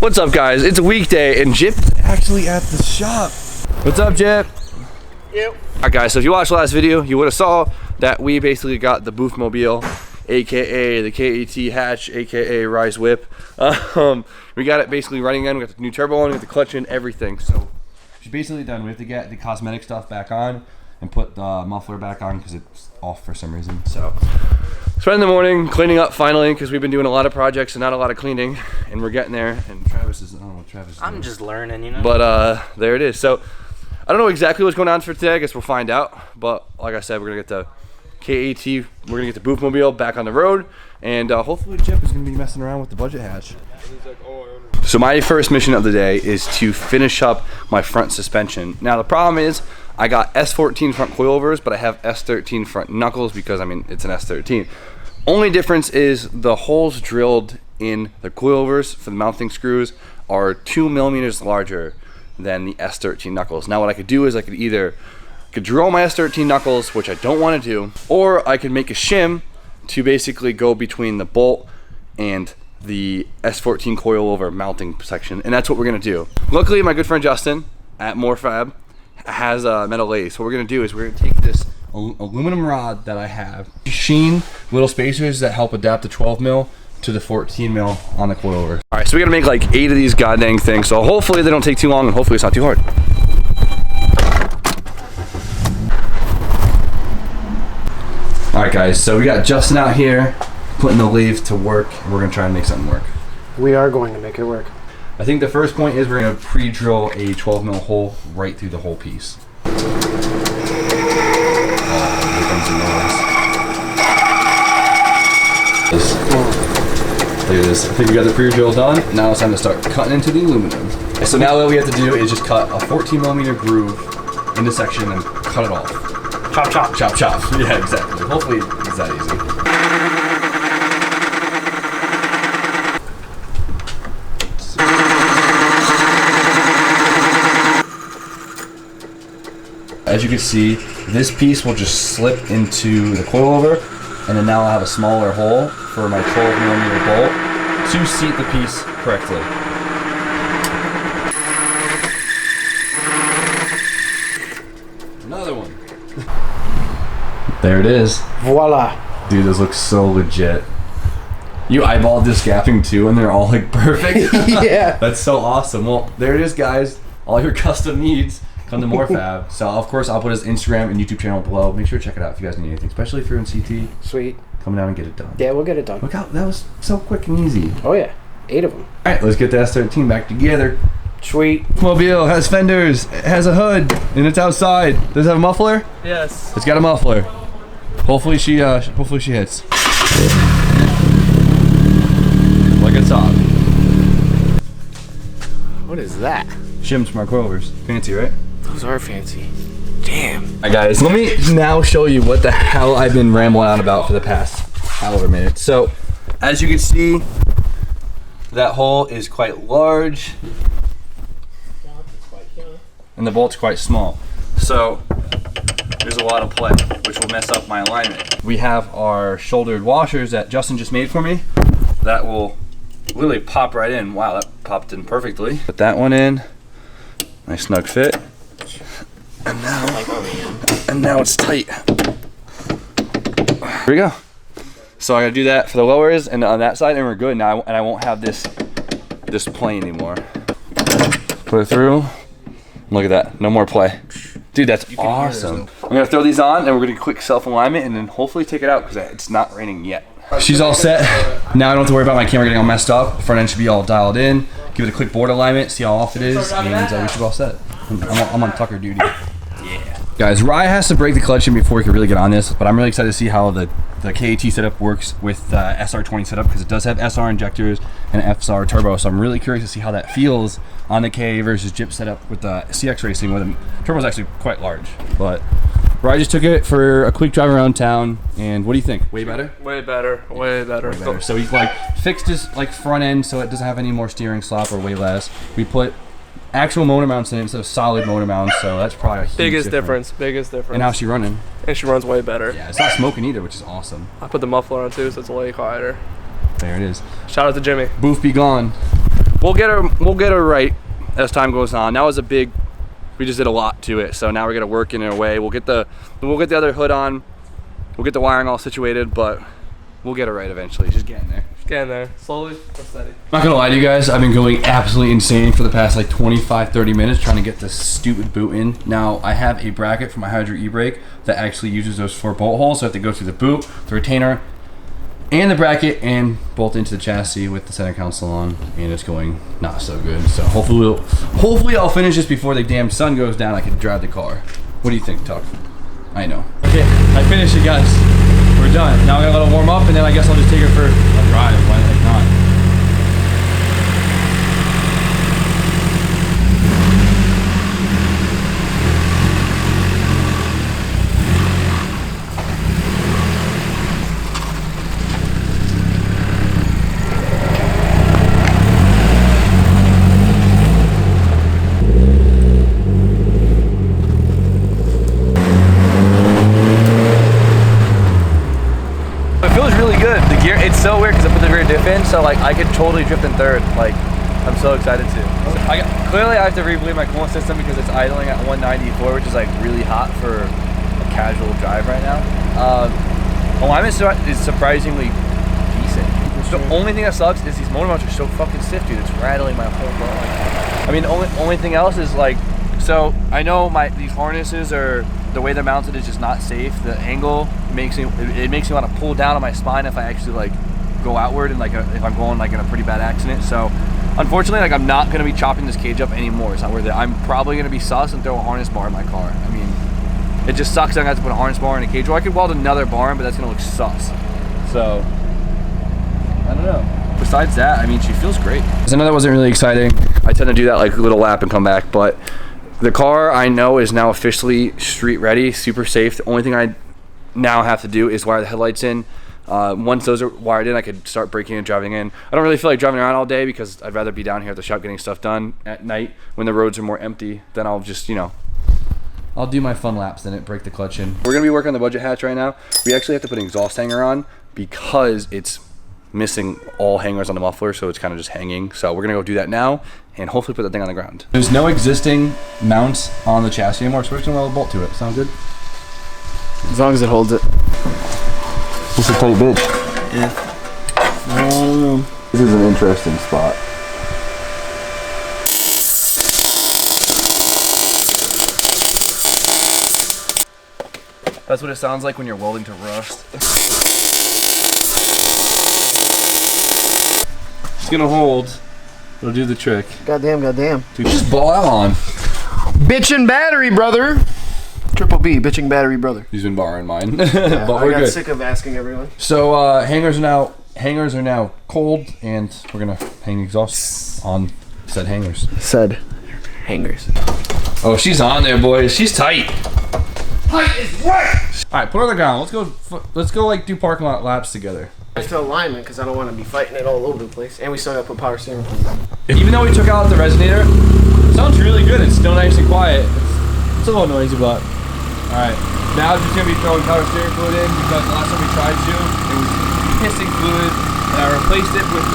What's up, guys? It's a weekday and Jip's actually at the shop. What's up, Jip? Yep. Alright, guys, so if you watched the last video, you would have saw that we basically got the Boofmobile, aka the KAT hatch, aka Rise Whip. We got it basically running in. We got the new turbo on, we got the clutch in, everything. So she's basically done. We have to get the cosmetic stuff back on and put the muffler back on because it's off for some reason. So spend the morning cleaning up finally because we've been doing a lot of projects and not a lot of cleaning, and we're getting there. And Travis is, I don't know what Travis is doing. I'm just learning, you know. But there it is. So I don't know exactly what's going on for today. I guess we'll find out. But like I said, we're gonna get the KAT, we're gonna get the Boofmobile back on the road, and hopefully Chip is gonna be messing around with the budget hatch. So my first mission of the day is to finish up my front suspension. Now the problem is I got S14 front coilovers, but I have S13 front knuckles because, I mean, it's an S13. Only difference is the holes drilled in the coilovers for the mounting screws are 2 millimeters larger than the S13 knuckles. Now what I could do is I could drill my S13 knuckles, which I don't want to do, or I could make a shim to basically go between the bolt and the S14 coilover mounting section, and that's what we're gonna do. Luckily, my good friend Justin at MoreFab has a metal lathe. So what we're gonna do is we're gonna take this aluminum rod that I have, machine little spacers that help adapt the 12 mil to the 14 mil on the coilover. All right, so we gotta make like 8 of these goddamn things. So hopefully they don't take too long, and hopefully it's not too hard. All right, guys. So we got Justin out here putting the lathe to work. We're gonna try and make something work. We are going to make it work. I think the first point is we're gonna pre-drill a 12 mil hole right through the whole piece. Here comes the noise. Look at this. I think we got the pre-drill done. Now it's time to start cutting into the aluminum. So now what we have to do is just cut a 14 millimeter groove in the section and cut it off. Chop, chop. Chop, chop. Yeah, exactly. Hopefully it's that easy. As you can see, this piece will just slip into the coilover, and then now I'll have a smaller hole for my 12 millimeter bolt to seat the piece correctly. Another one. There it is. Voila. Dude, this looks so legit. You eyeballed this gapping too, and they're all like perfect. Yeah. That's so awesome. Well, there it is, guys. All your custom needs come to MoreFab. So of course I'll put his Instagram and YouTube channel below. Make sure to check it out if you guys need anything, especially if you're in CT. Sweet. Come down and get it done. Yeah, we'll get it done. Look how that was so quick and easy. Oh yeah, 8 of them. All right, let's get the S13 back together. Sweet. Mobile has fenders, it has a hood, and it's outside. Does it have a muffler? Yes. It's got a muffler. Hopefully she hits. Like a top. What is that? Shims from our coilovers. Fancy, right? Those are fancy. Damn. Alright guys, let me now show you what the hell I've been rambling on about for the past however minutes. So, as you can see, that hole is quite large, and the bolt's quite small. So, there's a lot of play, which will mess up my alignment. We have our shouldered washers that Justin just made for me. That will literally pop right in. Wow, that popped in perfectly. Put that one in. Nice snug fit. And now it's tight. Here we go. So I gotta do that for the lowers and on that side, and we're good now. And I won't have this play anymore. Put it through. Look at that. No more play. Dude, that's awesome. I'm gonna throw these on, and we're gonna quick self-alignment, and then hopefully take it out because it's not raining yet. She's all set. Now I don't have to worry about my camera getting all messed up. Front end should be all dialed in. Give it a quick board alignment, see how off it is, and we should be all set. I'm on Tucker duty. Yeah. Guys, Rye has to break the clutch in before we can really get on this, but I'm really excited to see how the KAT setup works with the SR20 setup, because it does have SR injectors and FSR turbo, so I'm really curious to see how that feels on the KA versus Jip setup with the CX Racing, where the turbo's actually quite large. But Rye just took it for a quick drive around town, and what do you think? Way better? Way better. Way better. So he like fixed his like front end so it doesn't have any more steering slop or way less. We put actual motor mounts in it instead of solid motor mounts, so that's probably a huge biggest difference. And how's she running? And she runs way better. Yeah, it's not smoking either, which is awesome. I put the muffler on too, so it's way quieter. There it is. Shout out to Jimmy. Boof be gone. we'll get her right as time goes on. That was a big, we just did a lot to it, so now we're gonna work in our way. We'll get the other hood on, we'll get the wiring all situated, but we'll get it right eventually. Just getting there. Just getting there. Slowly but steady. Not gonna lie to you guys, I've been going absolutely insane for the past like 25-30 minutes trying to get this stupid boot in. Now I have a bracket for my Hydro e-brake that actually uses those 4 bolt holes, so I have to go through the boot, the retainer, and the bracket, and bolt into the chassis with the center console on, and it's going not so good. So hopefully I'll finish this before the damn sun goes down. I can drive the car. What do you think, Tuck? I know. Okay, I finished it, guys. We're done. Now I gotta let it warm up, and then I guess I'll just take her for a drive. Why the heck not? It's so weird because I put the rear diff in, so like I could totally drift in third. Like I'm so excited to. Clearly I have to rebleed my coolant system because it's idling at 194, which is like really hot for a casual drive right now. Alignment is surprisingly decent. The only thing that sucks is these motor mounts are so fucking stiff, dude. It's rattling my whole car. I mean, the only thing else is like, so I know these harnesses are, the way they're mounted is just not safe. The angle makes me want to pull down on my spine if I actually like go outward and like if I'm going like in a pretty bad accident. So unfortunately, like I'm not gonna be chopping this cage up anymore. It's not worth it. I'm probably gonna be sus and throw a harness bar in my car. I mean, it just sucks that I have to put a harness bar in a cage. Or I could weld another bar in, but that's gonna look sus. So I don't know. Besides that, I mean, she feels great. So I know that wasn't really exciting. I tend to do that like a little lap and come back, but the car I know is now officially street ready, super safe. The only thing I now have to do is wire the headlights in. Once those are wired in, I could start braking and driving in. I don't really feel like driving around all day because I'd rather be down here at the shop getting stuff done at night when the roads are more empty. Then I'll just, you know, I'll do my fun laps, then break the clutch in. We're gonna be working on the budget hatch right now. We actually have to put an exhaust hanger on because it's missing all hangers on the muffler, so it's kind of just hanging. So we're gonna go do that now and hopefully put that thing on the ground. There's no existing mounts on the chassis anymore, so we're just gonna weld a bolt to it. Sound good? As long as it holds it. It's a tight bitch. Yeah. This is an interesting spot. That's what it sounds like when you're welding to rust. It's gonna hold. It'll do the trick. Goddamn. Dude, just ball out on. Bitchin' battery, brother. Triple B, bitching battery, brother. He's been borrowing mine. Yeah, but we're I got good. sick of asking everyone. So hangers are now cold, and we're gonna hang the exhaust on said hangers. Said hangers. Oh, she's on there, boys. She's tight. Tight is right. All right, put her on the ground. Let's go like do parking lot laps together. It's to alignment because I don't want to be fighting it all over the place, and we still got to put power steering wheel on. Even though we took out the resonator, it sounds really good. It's still nice and quiet. It's a little noisy, but all right. Now I'm just gonna be throwing power steering fluid in because the last time we tried to, it was pissing fluid, and I replaced it with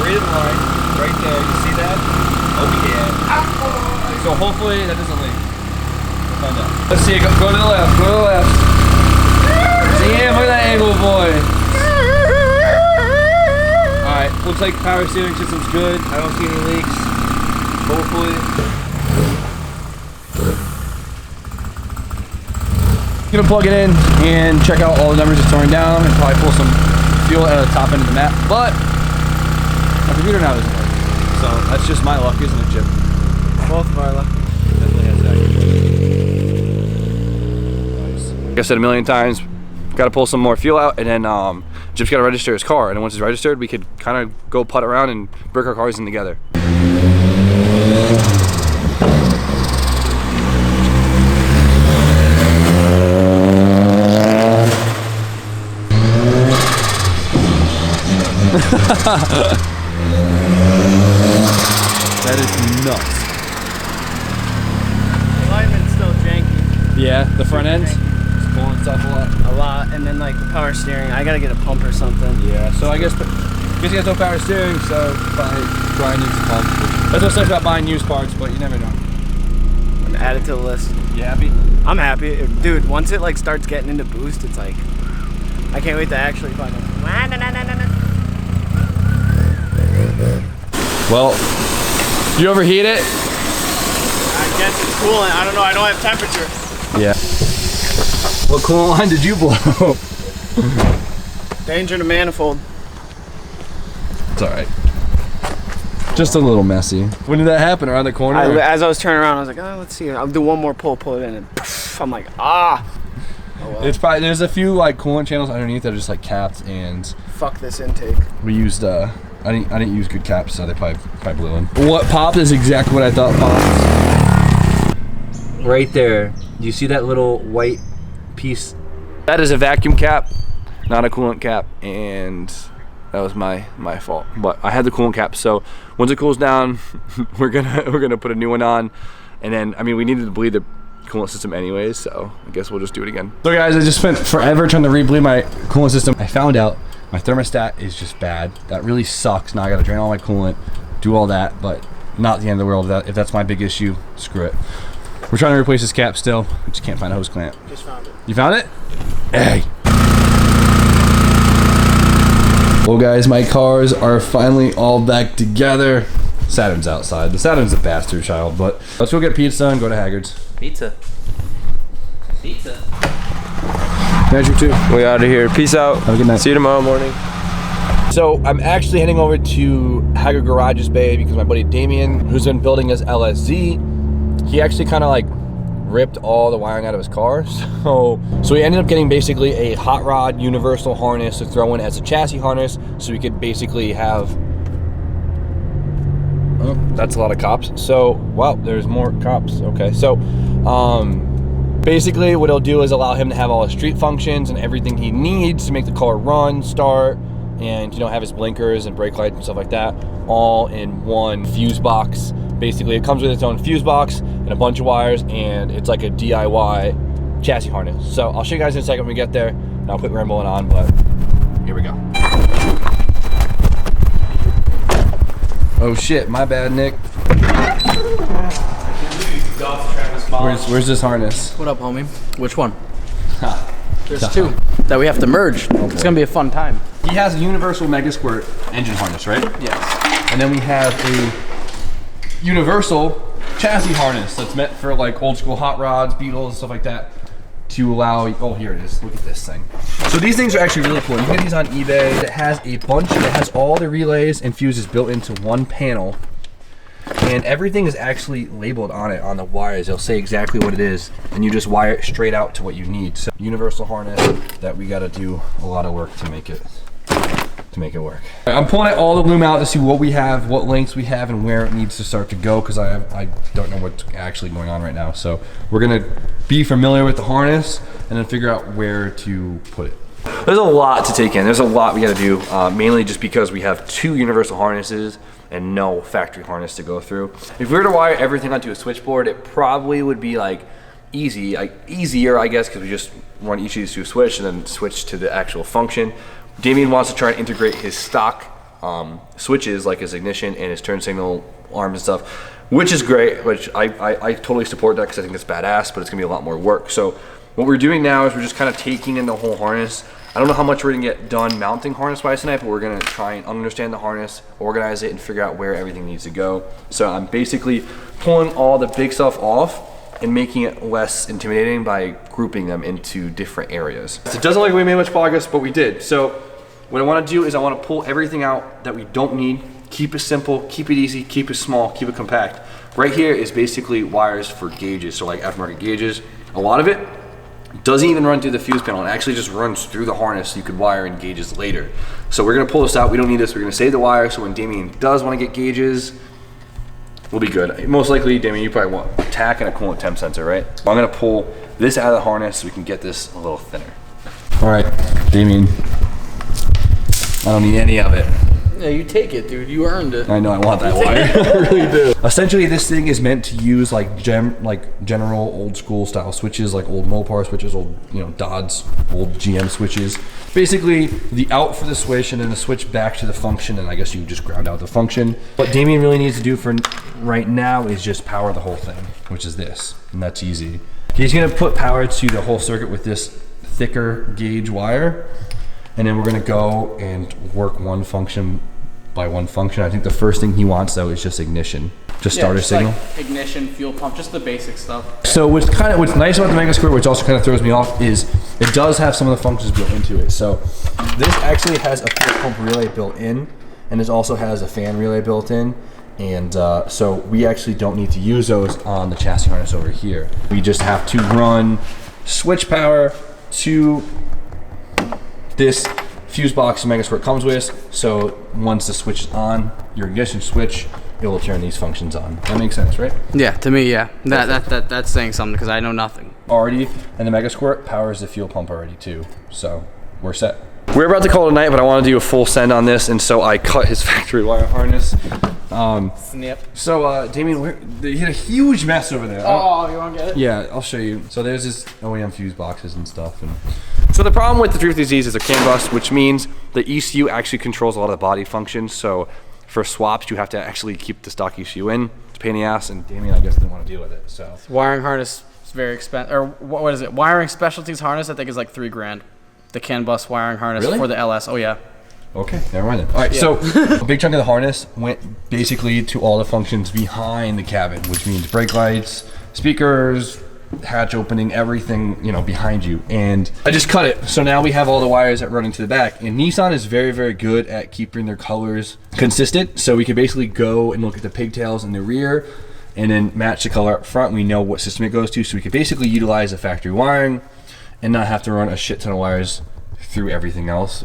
braided line right there. You see that? Oh yeah. So hopefully that doesn't leak. We'll find out. Let's see. Go to the left. Go to the left. Damn! Look at that angle, boy. All right. Looks like power steering system's good. I don't see any leaks. Hopefully. Gonna plug it in and check out all the numbers it's throwing down and probably pull some fuel out of the top end of the map. But my computer now doesn't work. So that's just my luck, isn't it, Chip? Both of our luck. Definitely has that. Nice. Like I said a million times, gotta pull some more fuel out and then Chip's gotta register his car. And then once it's registered, we could kind of go putt around and break our cars in together. That is nuts. The alignment's still janky. Yeah, the front end is pulling stuff a lot. A lot, and then like the power steering, I gotta get a pump or something. Yeah, so I guess Basically has no power steering, so Brian needs a pump. That's what's nice about buying used parts, but you never know. And add it to the list. You happy? I'm happy. Dude, once it like starts getting into boost, it's like, I can't wait to actually find it. Well, you overheat it? I guess it's coolant. I don't know. I don't have temperature. Yeah. What coolant line did you blow? Danger to manifold. It's alright. Just a little messy. When did that happen? Around the corner? As I was turning around, I was like, oh, let's see. I'll do one more pull it in, and poof, I'm like, ah. Oh, well. It's probably, there's a few like coolant channels underneath that are just like capped, and fuck this intake. we used I didn't use good caps, so they probably blew in. What popped is exactly what I thought popped. Right there. Do you see that little white piece? That is a vacuum cap, not a coolant cap, and that was my fault. But I had the coolant cap, so once it cools down, we're gonna put a new one on, and then I mean we needed to bleed the coolant system anyways, so I guess we'll just do it again. So guys, I just spent forever trying to re-bleed my coolant system. I found out my thermostat is just bad. That really sucks. Now I gotta drain all my coolant, do all that, but not the end of the world. If that's my big issue, screw it. We're trying to replace this cap still. We just can't find a hose clamp. Just found it. You found it? Hey. Well guys, my cars are finally all back together. Saturn's outside. The Saturn's a bastard child, but let's go get pizza and go to Haggard's. Pizza. Measure 2. We out of here. Peace out. Have a good night. See you tomorrow morning. So I'm actually heading over to Haggard Garages Bay because my buddy Damien, who's been building his LSZ, he actually kind of like ripped all the wiring out of his car. So he ended up getting basically a hot rod universal harness to throw in as a chassis harness, so we could basically have, oh, that's a lot of cops. So, wow, there's more cops. Okay, so basically what it'll do is allow him to have all his street functions and everything he needs to make the car run, start, and have his blinkers and brake lights and stuff like that, all in one fuse box. Basically, it comes with its own fuse box and a bunch of wires, and it's like a DIY chassis harness. So I'll show you guys in a second when we get there, and I'll quit rambling on, but here we go. Oh shit, my bad, Nick. Where's this harness? What up, homie? Which one? There's two that we have to merge. It's gonna be a fun time. He has a universal Mega Squirt engine harness, right? Yes. And then we have a universal chassis harness that's meant for like old school hot rods, Beetles, and stuff like that, to allow, oh here it is, look at this thing. So these things are actually really cool. You can get these on eBay. It has a bunch, it has all the relays and fuses built into one panel, and everything is actually labeled on it, on the wires. They'll say exactly what it is, and you just wire it straight out to what you need. So universal harness that we gotta do a lot of work to make it work. I'm pulling all the loom out to see what we have, what lengths we have, and where it needs to start to go, because I don't know what's actually going on right now. So we're gonna be familiar with the harness and then figure out where to put it. There's a lot to take in. There's a lot we gotta do, mainly just because we have two universal harnesses and no factory harness to go through. If we were to wire everything onto a switchboard, it probably would be like easier, I guess, because we just run each of these to a switch and then switch to the actual function. Damien wants to try and integrate his stock switches, like his ignition and his turn signal arms and stuff, which is great, which I totally support that because I think it's badass, but it's gonna be a lot more work. So what we're doing now is we're just kind of taking in the whole harness. I don't know how much we're gonna get done mounting harness-wise tonight, but we're gonna try and understand the harness, organize it, and figure out where everything needs to go. So I'm basically pulling all the big stuff off and making it less intimidating by grouping them into different areas. It doesn't look like we made much progress, but we did. So what I wanna do is I wanna pull everything out that we don't need, keep it simple, keep it easy, keep it small, keep it compact. Right here is basically wires for gauges, so like aftermarket gauges. A lot of it doesn't even run through the fuse panel. It actually just runs through the harness so you could wire in gauges later. So we're gonna pull this out. We don't need this. We're gonna save the wire so when Damien does wanna get gauges, we'll be good. Most likely, Damien, you probably want a tack and a coolant temp sensor, right? So I'm gonna pull this out of the harness so we can get this a little thinner. All right, Damien, I don't need any of it. Yeah, you take it, dude. You earned it. I know I want that wire. I really do. Essentially, this thing is meant to use like general old school style switches, like old Mopar switches, old Dodge, old GM switches. Basically, the out for the switch and then the switch back to the function, and I guess you just ground out the function. What Damien really needs to do for right now is just power the whole thing, which is this, and that's easy. He's gonna put power to the whole circuit with this thicker gauge wire, and then we're gonna go and work one function by one function. I think the first thing he wants though is just ignition, just starter signal. Like ignition, fuel pump, just the basic stuff. So what's nice about the Mega Squirt, which also kind of throws me off, is it does have some of the functions built into it. So this actually has a fuel pump relay built in, and it also has a fan relay built in. And so we actually don't need to use those on the chassis harness over here. We just have to run switch power to this fuse box Mega Squirt comes with. So once the switch is on, your ignition switch, it will turn these functions on. That makes sense, right? Yeah, to me, yeah. That's saying something because I know nothing. Already, and the Mega Squirt powers the fuel pump already too. So we're set. We're about to call it a night, but I want to do a full send on this, and so I cut his factory wire harness. Snip. So, Damien, he had a huge mess over there. Oh, you want to get it? Yeah, I'll show you. So there's this OEM fuse boxes and stuff. And so the problem with the Truth Disease is a CAN bus, which means the ECU actually controls a lot of the body functions. So for swaps, you have to actually keep the stock ECU in. It's a pain in the ass, and Damien, I guess, didn't want to deal with it. So Wiring harness is very expensive. Or what is it? Wiring specialties harness, I think, is like $3,000. The CAN bus wiring harness for the LS. Oh, yeah. Okay, never mind then. All right, so a big chunk of the harness went basically to all the functions behind the cabin, which means brake lights, speakers, hatch opening, everything, behind you. And I just cut it. So now we have all the wires that run into the back. And Nissan is very, very good at keeping their colors consistent. So we can basically go and look at the pigtails in the rear and then match the color up front. We know what system it goes to. So we can basically utilize the factory wiring and not have to run a shit ton of wires through everything else.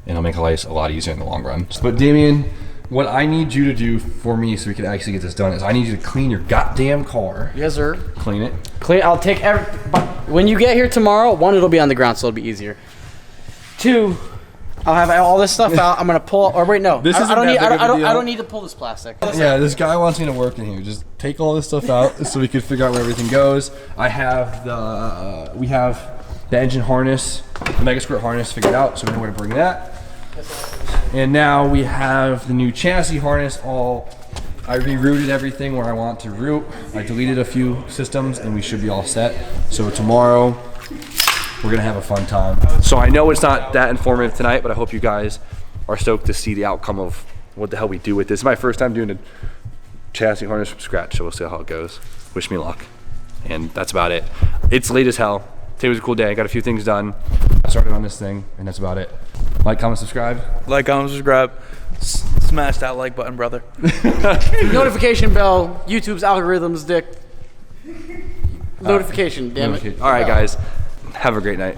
And it'll make life a lot easier in the long run. But Damien, what I need you to do for me so we can actually get this done is I need you to clean your goddamn car. Yes, sir. Clean it. I'll take when you get here tomorrow, 1, it'll be on the ground, so it'll be easier. 2, I'll have all this stuff out. I'm gonna pull. Or wait, no. I don't need to pull this plastic. Yeah, this guy wants me to work in here. Just take all this stuff out so we can figure out where everything goes. I have we have the engine harness, the Mega Squirt harness figured out, so we know where to bring that. And now we have the new chassis harness I rerouted everything where I want to route. I deleted a few systems and we should be all set. So tomorrow, we're gonna have a fun time. So I know it's not that informative tonight, but I hope you guys are stoked to see the outcome of what the hell we do with this. It's my first time doing a chassis harness from scratch, so we'll see how it goes. Wish me luck. And that's about it. It's late as hell. Today was a cool day. I got a few things done. I started on this thing, and that's about it. Like, comment, subscribe. Like, comment, subscribe. Smash that like button, brother. Notification bell. YouTube's algorithms, dick. Notification, damn it. All right, guys. Have a great night.